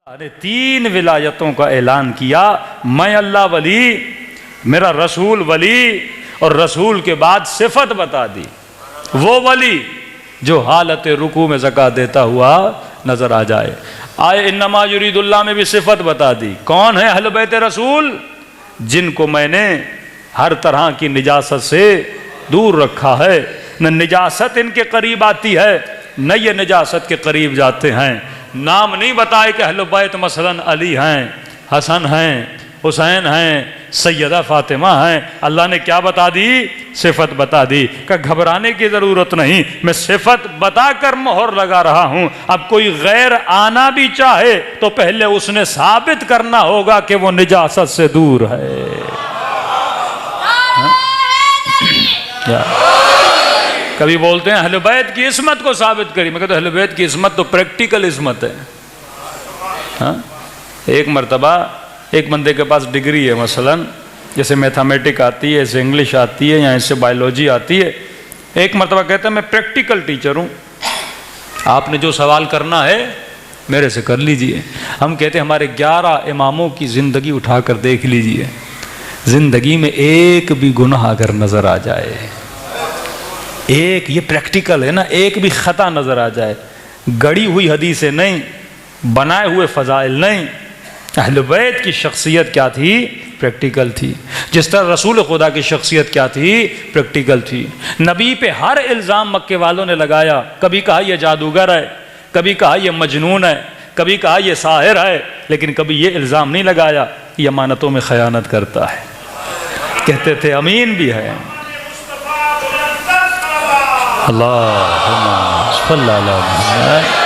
نے 3 ولایتوں کا اعلان کیا، میں اللہ ولی، میرا رسول ولی، اور رسول کے بعد صفت بتا دی، وہ ولی جو حالت رکوع میں زکوٰۃ دیتا ہوا نظر آ جائے۔ آئے انما یرید اللہ میں بھی صفت بتا دی، کون ہے اہل بیت رسول؟ جن کو میں نے ہر طرح کی نجاست سے دور رکھا ہے، نہ نجاست ان کے قریب آتی ہے نہ یہ نجاست کے قریب جاتے ہیں۔ نام نہیں بتائے کہ اہل بیت مثلا علی ہیں، حسن ہیں، حسین ہیں، سیدہ فاطمہ ہیں، اللہ نے کیا بتا دی؟ صفت بتا دی کہ گھبرانے کی ضرورت نہیں، میں صفت بتا کر مہر لگا رہا ہوں۔ اب کوئی غیر آنا بھی چاہے تو پہلے اس نے ثابت کرنا ہوگا کہ وہ نجاست سے دور ہے۔ کبھی بولتے ہیں اہل بیت کی عصمت کو ثابت کری، میں کہتا ہوں اہل بیت کی عصمت تو پریکٹیکل عصمت ہے۔ ایک مرتبہ ایک بندے کے پاس ڈگری ہے، مثلا جیسے میتھمیٹک آتی ہے، جیسے انگلش آتی ہے، یا جیسے بایولوجی آتی ہے، ایک مرتبہ کہتا ہے میں پریکٹیکل ٹیچر ہوں، آپ نے جو سوال کرنا ہے میرے سے کر لیجئے۔ ہم کہتے ہیں ہمارے 11 اماموں کی زندگی اٹھا کر دیکھ لیجئے، زندگی میں ایک بھی گناہ اگر نظر آ جائے، ایک، یہ پریکٹیکل ہے نا، ایک بھی خطا نظر آ جائے، گڑی ہوئی حدیثیں نہیں، بنائے ہوئے فضائل نہیں، اہل بیت کی شخصیت کیا تھی؟ پریکٹیکل تھی۔ جس طرح رسول خدا کی شخصیت کیا تھی؟ پریکٹیکل تھی۔ نبی پہ ہر الزام مکے والوں نے لگایا، کبھی کہا یہ جادوگر ہے، کبھی کہا یہ مجنون ہے، کبھی کہا یہ ساحر ہے، لیکن کبھی یہ الزام نہیں لگایا کہ یہ امانتوں میں خیانت کرتا ہے۔ کہتے تھے امین بھی ہے۔ اللہم صلی اللہ علیہ وسلم۔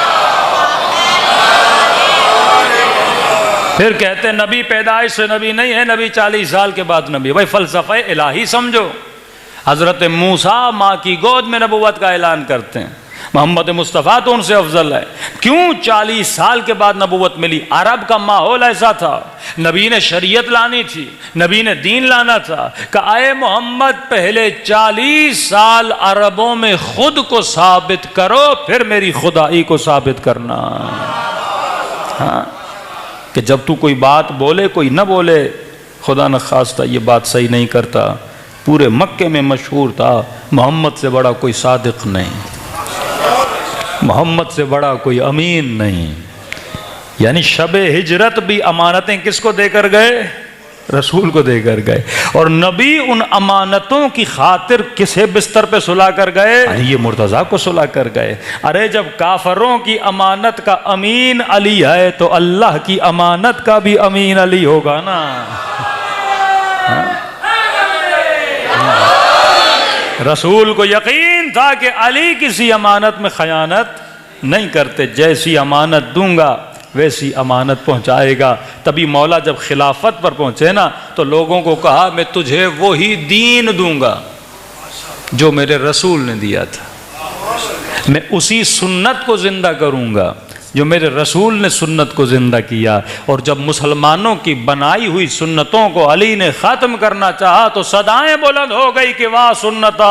پھر کہتے ہیں نبی پیدائش سے نبی نہیں ہے، نبی 40 سال کے بعد نبی۔ بھائی فلسفہ الہی سمجھو۔ حضرت موسیٰ ماں کی گود میں نبوت کا اعلان کرتے ہیں، محمد مصطفیٰ تو ان سے افضل ہے۔ کیوں 40 سال کے بعد نبوت ملی؟ عرب کا ماحول ایسا تھا، نبی نے شریعت لانی تھی، نبی نے دین لانا تھا کہ اے محمد پہلے 40 سال عربوں میں خود کو ثابت کرو، پھر میری خدائی کو ثابت کرنا۔ ہاں کہ جب تو کوئی بات بولے کوئی نہ بولے، خدا نخواستہ یہ بات صحیح نہیں کرتا۔ پورے مکے میں مشہور تھا محمد سے بڑا کوئی صادق نہیں، محمد سے بڑا کوئی امین نہیں۔ یعنی شب ہجرت بھی امانتیں کس کو دے کر گئے؟ رسول کو دے کر گئے، اور نبی ان امانتوں کی خاطر کسے بستر پہ سلا کر گئے؟ علی مرتضیٰ کو سلا کر گئے۔ ارے جب کافروں کی امانت کا امین علی ہے تو اللہ کی امانت کا بھی امین علی ہوگا نا۔ رسول کو یقین تھا کہ علی کسی امانت میں خیانت نہیں کرتے، جیسی امانت دوں گا ویسی امانت پہنچائے گا۔ تبھی مولا جب خلافت پر پہنچے نا تو لوگوں کو کہا میں تجھے وہی دین دوں گا جو میرے رسول نے دیا تھا، میں اسی سنت کو زندہ کروں گا جو میرے رسول نے سنت کو زندہ کیا۔ اور جب مسلمانوں کی بنائی ہوئی سنتوں کو علی نے ختم کرنا چاہا تو صدائیں بلند ہو گئی کہ واہ سنتا،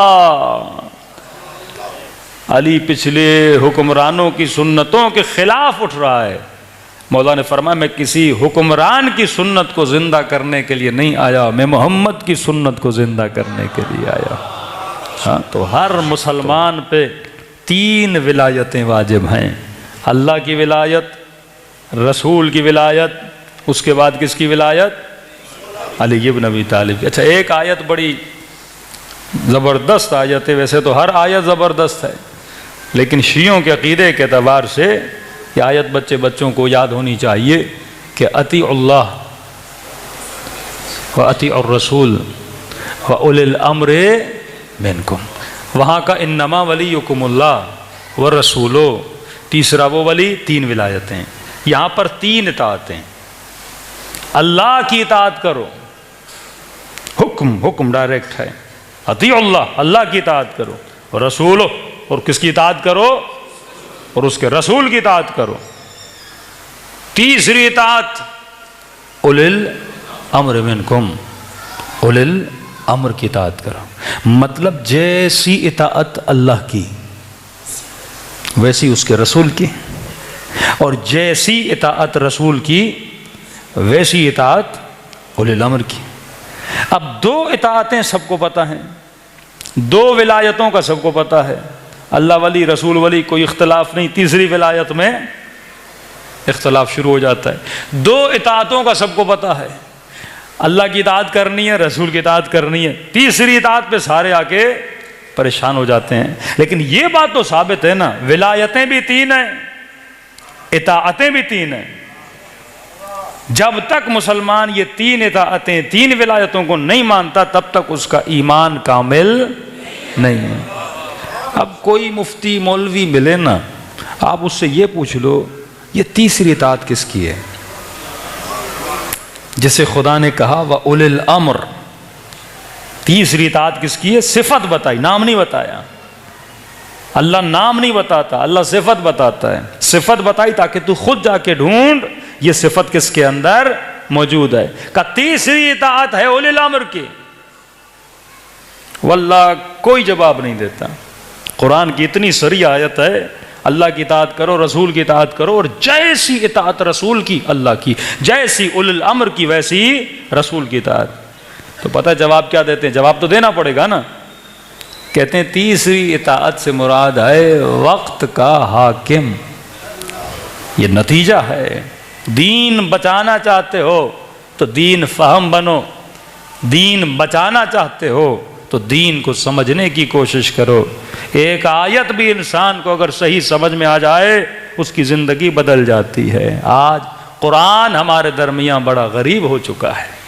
علی پچھلے حکمرانوں کی سنتوں کے خلاف اٹھ رہا ہے۔ مولا نے فرمایا میں کسی حکمران کی سنت کو زندہ کرنے کے لیے نہیں آیا، میں محمد کی سنت کو زندہ کرنے کے لیے آیا۔ ہاں تو ہر مسلمان پہ 3 ولایتیں واجب ہیں، اللہ کی ولایت، رسول کی ولایت، اس کے بعد کس کی ولایت؟ علی بن ابی طالب کی۔ اچھا ایک آیت بڑی زبردست آیت ہے، ویسے تو ہر آیت زبردست ہے، لیکن شیعوں کے عقیدے کے اعتبار سے یہ آیت بچوں کو یاد ہونی چاہیے کہ اطیعوا اللہ واطیعوا الرسول واولی الامر منکم۔ وہاں کا انما ولیکم اللہ والرسول، تیسرا وہ ولی، 3 ولایتیں۔ یہاں پر 3 اطاعتیں، اللہ کی اطاعت کرو، حکم ڈائریکٹ ہے، اطیعوا اللہ، اللہ کی اطاعت کرو، اور رسول، اور کس کی اطاعت کرو؟ اور اس کے رسول کی اطاعت کرو۔ تیسری اطاعت اولی الامر منکم، اولی الامر کی اطاعت کرو، مطلب جیسی اطاعت اللہ کی ویسی اس کے رسول کی، اور جیسی اطاعت رسول کی ویسی اطاعت اولی الامر کی۔ اب دو اطاعتیں سب کو پتہ ہیں، دو ولایتوں کا سب کو پتہ ہے، اللہ ولی رسول ولی کوئی اختلاف نہیں، تیسری ولایت میں اختلاف شروع ہو جاتا ہے۔ دو اطاعتوں کا سب کو پتہ ہے، اللہ کی اطاعت کرنی ہے، رسول کی اطاعت کرنی ہے، تیسری اطاعت پہ سارے آ کے پریشان ہو جاتے ہیں۔ لیکن یہ بات تو ثابت ہے نا، ولایتیں بھی تین ہیں، اطاعتیں بھی تین ہیں۔ جب تک مسلمان یہ تین اطاعتیں، تین ولایتوں کو نہیں مانتا، تب تک اس کا ایمان کامل نہیں ہے۔ اب کوئی مفتی مولوی ملے نا، آپ اس سے یہ پوچھ لو یہ تیسری اطاعت کس کی ہے؟ جسے خدا نے کہا وَأُولِي الْأَمْرِ، تیسری اطاعت کس کی ہے؟ صفت بتائی، نام نہیں بتایا۔ اللہ نام نہیں بتاتا، اللہ صفت بتاتا ہے۔ صفت بتائی تاکہ تو خود جا کے ڈھونڈ یہ صفت کس کے اندر موجود ہے۔ کہ تیسری اطاعت ہے اولی الامر کی۔ واللہ کوئی جواب نہیں دیتا۔ قرآن کی اتنی سری آیت ہے، اللہ کی اطاعت کرو، رسول کی اطاعت کرو، اور جیسی اطاعت رسول کی اللہ کی، جیسی اولی الامر کی ویسی رسول کی اطاعت۔ تو پتہ جواب کیا دیتے ہیں؟ جواب تو دینا پڑے گا نا۔ کہتے ہیں تیسری اطاعت سے مراد ہے وقت کا حاکم۔ یہ نتیجہ ہے۔ دین بچانا چاہتے ہو تو دین فہم بنو، دین بچانا چاہتے ہو تو دین کو سمجھنے کی کوشش کرو۔ ایک آیت بھی انسان کو اگر صحیح سمجھ میں آ جائے اس کی زندگی بدل جاتی ہے۔ آج قرآن ہمارے درمیان بڑا غریب ہو چکا ہے۔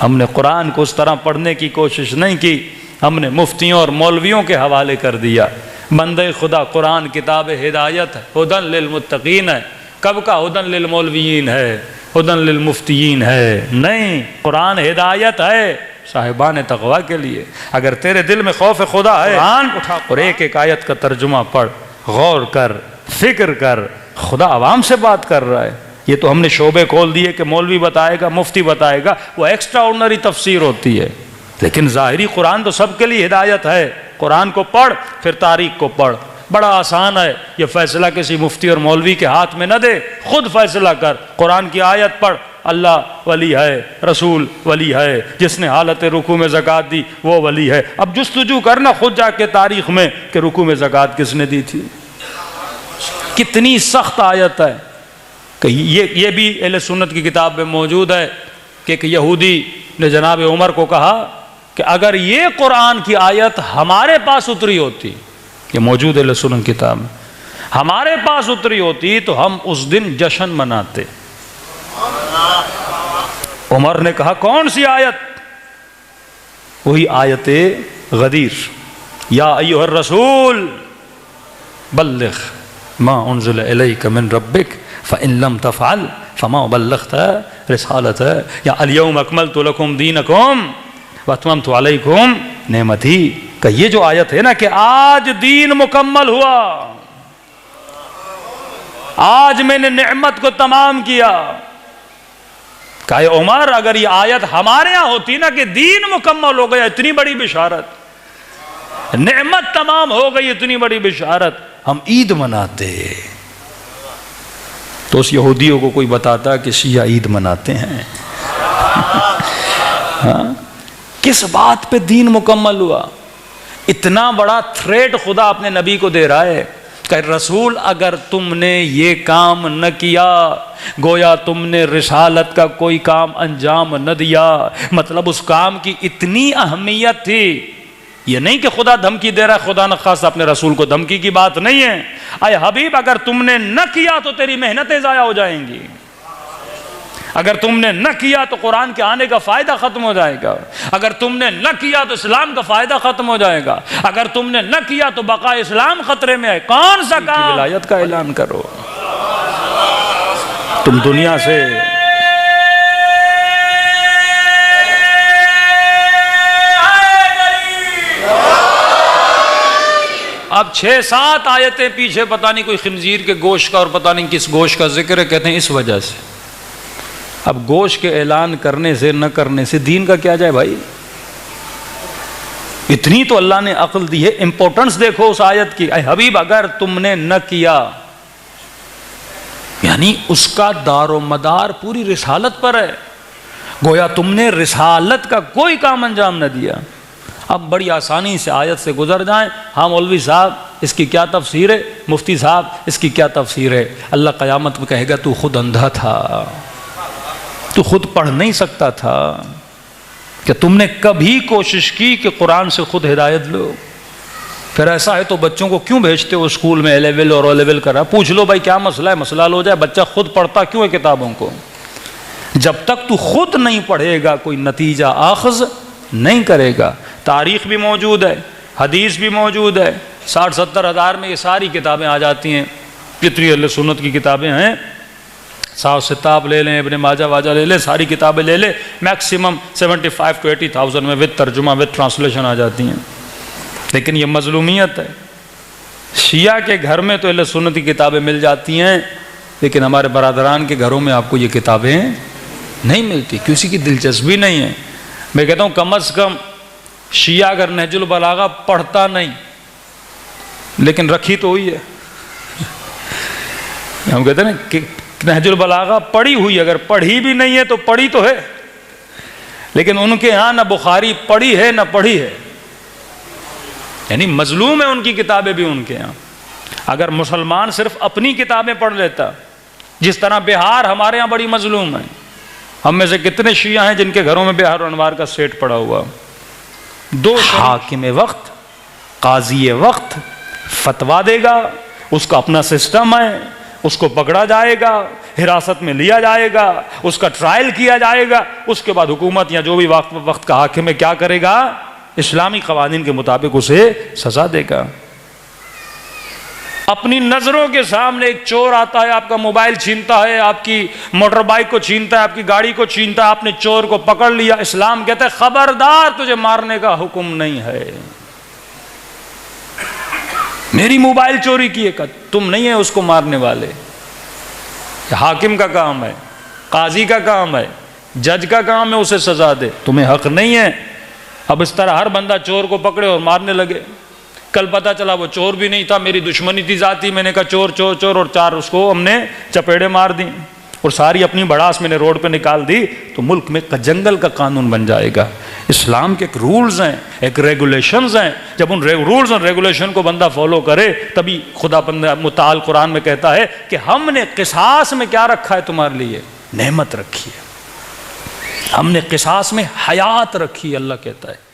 ہم نے قرآن کو اس طرح پڑھنے کی کوشش نہیں کی، ہم نے مفتیوں اور مولویوں کے حوالے کر دیا۔ بندے خدا قرآن کتاب ہدایت ہے، ہدن للمتقین ہے۔ کب کا ہدن للمولویین ہے، ہدن للمفتیین ہے؟ نہیں، قرآن ہدایت ہے صاحبان تقویٰ کے لیے۔ اگر تیرے دل میں خوف خدا ہے، قرآن اٹھا اور ایک ایک آیت کا ترجمہ پڑھ، غور کر، فکر کر۔ خدا عوام سے بات کر رہا ہے۔ یہ تو ہم نے شعبے کھول دیے کہ مولوی بتائے گا، مفتی بتائے گا، وہ ایکسٹرا آرڈنری تفسیر ہوتی ہے۔ لیکن ظاہری قرآن تو سب کے لیے ہدایت ہے۔ قرآن کو پڑھ، پھر تاریخ کو پڑھ۔ بڑا آسان ہے، یہ فیصلہ کسی مفتی اور مولوی کے ہاتھ میں نہ دے، خود فیصلہ کر۔ قرآن کی آیت پڑھ، اللہ ولی ہے، رسول ولی ہے، جس نے حالت رکوع میں زکوٰۃ دی وہ ولی ہے۔ اب جستجو کرنا خود جا کے تاریخ میں کہ رکوع میں زکوٰۃ کس نے دی تھی۔ کتنی سخت آیت ہے کہ یہ بھی اہل سنت کی کتاب میں موجود ہے کہ ایک یہودی نے جناب عمر کو کہا کہ اگر یہ قرآن کی آیت ہمارے پاس اتری ہوتی، یہ موجود ہے اہل سنت کتاب میں، ہمارے پاس اتری ہوتی تو ہم اس دن جشن مناتے۔ عمر نے کہا کون سی آیت؟ وہی آیت غدیر، یا ایھا الرسول بلغ ما انزل الیک من ربک فإن لم تفعل فما بلغت رسالتہ، یا الیوم اکملت لکم دینکم واتممت علیکم نعمتی۔ کہ یہ جو آیت ہے نا کہ آج دین مکمل ہوا، آج میں نے نعمت کو تمام کیا۔ کہ عمر اگر یہ آیت ہمارے ہاں ہوتی نا کہ دین مکمل ہو گیا، اتنی بڑی بشارت، نعمت تمام ہو گئی، اتنی بڑی بشارت، ہم عید مناتے۔ تو اس یہودیوں کو کوئی بتاتا کہ شیعہ عید مناتے ہیں؟ کس بات پہ دین مکمل ہوا؟ اتنا بڑا تھریٹ خدا اپنے نبی کو دے رہا ہے کہ رسول اگر تم نے یہ کام نہ کیا گویا تم نے رسالت کا کوئی کام انجام نہ دیا۔ مطلب اس کام کی اتنی اہمیت تھی۔ یہ نہیں کہ خدا دھمکی دے رہا ہے، خدا نخواستہ اپنے رسول کو دھمکی کی بات نہیں ہے۔ اے حبیب اگر تم نے نہ کیا تو تیری محنتیں ضائع ہو جائیں گی، اگر تم نے نہ کیا تو قرآن کے آنے کا فائدہ ختم ہو جائے گا، اگر تم نے نہ کیا تو اسلام کا فائدہ ختم ہو جائے گا، اگر تم نے نہ کیا تو بقاء اسلام خطرے میں ہے۔ کون سا کام؟ ولایت کا اعلان کرو۔ تم دنیا سے اب 6-7 آیتیں پیچھے پتہ نہیں کوئی خنزیر کے گوشت کا اور پتہ نہیں کس گوشت کا ذکر ہے، کہتے ہیں اس وجہ سے۔ اب گوشت کے اعلان کرنے سے نہ کرنے سے دین کا کیا جائے بھائی؟ اتنی تو اللہ نے عقل دی ہے، امپورٹنس دیکھو اس آیت کی۔ اے حبیب اگر تم نے نہ کیا یعنی اس کا دار و مدار پوری رسالت پر ہے، گویا تم نے رسالت کا کوئی کام انجام نہ دیا۔ اب بڑی آسانی سے آیت سے گزر جائیں، ہاں مولوی صاحب اس کی کیا تفسیر ہے، مفتی صاحب اس کی کیا تفسیر ہے؟ اللہ قیامت میں کہے گا تو خود اندھا تھا، تو خود پڑھ نہیں سکتا تھا، کہ تم نے کبھی کوشش کی کہ قرآن سے خود ہدایت لو؟ پھر ایسا ہے تو بچوں کو کیوں بھیجتے ہو اسکول میں اے لیول اور او لیول کرا؟ پوچھ لو بھائی کیا مسئلہ ہے، مسئلہ حل ہو جائے۔ بچہ خود پڑھتا کیوں ہے کتابوں کو؟ جب تک تو خود نہیں پڑھے گا کوئی نتیجہ آخذ نہیں کرے گا۔ تاریخ بھی موجود ہے، حدیث بھی موجود ہے، 60-70 ہزار میں یہ ساری کتابیں آ جاتی ہیں، جتنی اہل سنت کی کتابیں ہیں، صاحب ستاب لے لیں، ابن ماجہ واجہ لے لیں، ساری کتابیں لے لیں، میکسیمم 75 to 80,000 میں وتھ ترجمہ وتھ ٹرانسلیشن آ جاتی ہیں۔ لیکن یہ مظلومیت ہے، شیعہ کے گھر میں تو اہل سنت کی کتابیں مل جاتی ہیں، لیکن ہمارے برادران کے گھروں میں آپ کو یہ کتابیں نہیں ملتی، کسی کی دلچسپی نہیں ہے۔ میں کہتا ہوں کم از کم شیعہ اگر نہج البلاغہ پڑھتا نہیں لیکن رکھی تو ہوئی ہے، ہم کہتے ہیں نا کہ نہج البلاغہ پڑھی ہوئی، اگر پڑھی بھی نہیں ہے تو پڑھی تو ہے، لیکن ان کے ہاں نہ بخاری پڑھی ہے نہ پڑھی ہے، یعنی مظلوم ہے ان کی کتابیں بھی ان کے ہاں۔ اگر مسلمان صرف اپنی کتابیں پڑھ لیتا، جس طرح بہار ہمارے ہاں بڑی مظلوم ہے، ہم میں سے کتنے شیعہ ہیں جن کے گھروں میں بہار و انوار کا سیٹ پڑا ہوا، دو حاکم وقت قاضی وقت فتویٰ دے گا، اس کا اپنا سسٹم ہے، اس کو پکڑا جائے گا، حراست میں لیا جائے گا، اس کا ٹرائل کیا جائے گا، اس کے بعد حکومت یا جو بھی وقت کا حاکم ہے کیا کرے گا؟ اسلامی قوانین کے مطابق اسے سزا دے گا۔ اپنی نظروں کے سامنے ایک چور آتا ہے، آپ کا موبائل چھینتا ہے، آپ کی موٹر بائک کو چھینتا ہے، آپ کی گاڑی کو چھینتا ہے، آپ نے چور کو پکڑ لیا، اسلام کہتا ہے خبردار تجھے مارنے کا حکم نہیں ہے، میری موبائل چوری کی ہے، تم نہیں ہے اس کو مارنے والے۔ حاکم کا کام ہے، قاضی کا کام ہے، جج کا کام ہے اسے سزا دے، تمہیں حق نہیں ہے۔ اب اس طرح ہر بندہ چور کو پکڑے اور مارنے لگے۔ کل پتہ چلا وہ چور بھی نہیں تھا، میری دشمنی تھی ذاتی، میں نے کہا چور چور چور، اور 4 اس کو ہم نے چپیڑے مار دی اور ساری اپنی بڑاس میں نے روڈ پہ نکال دی، تو ملک میں جنگل کا قانون بن جائے گا۔ اسلام کے ایک رولز ہیں، ایک ریگولیشنز ہیں، جب ان رولز اور ریگولیشن کو بندہ فالو کرے تبھی خدا متعال قرآن میں کہتا ہے کہ ہم نے قصاص میں کیا رکھا ہے تمہارے لیے؟ نعمت رکھی ہے، ہم نے قصاص میں حیات رکھی ہے، اللہ کہتا ہے۔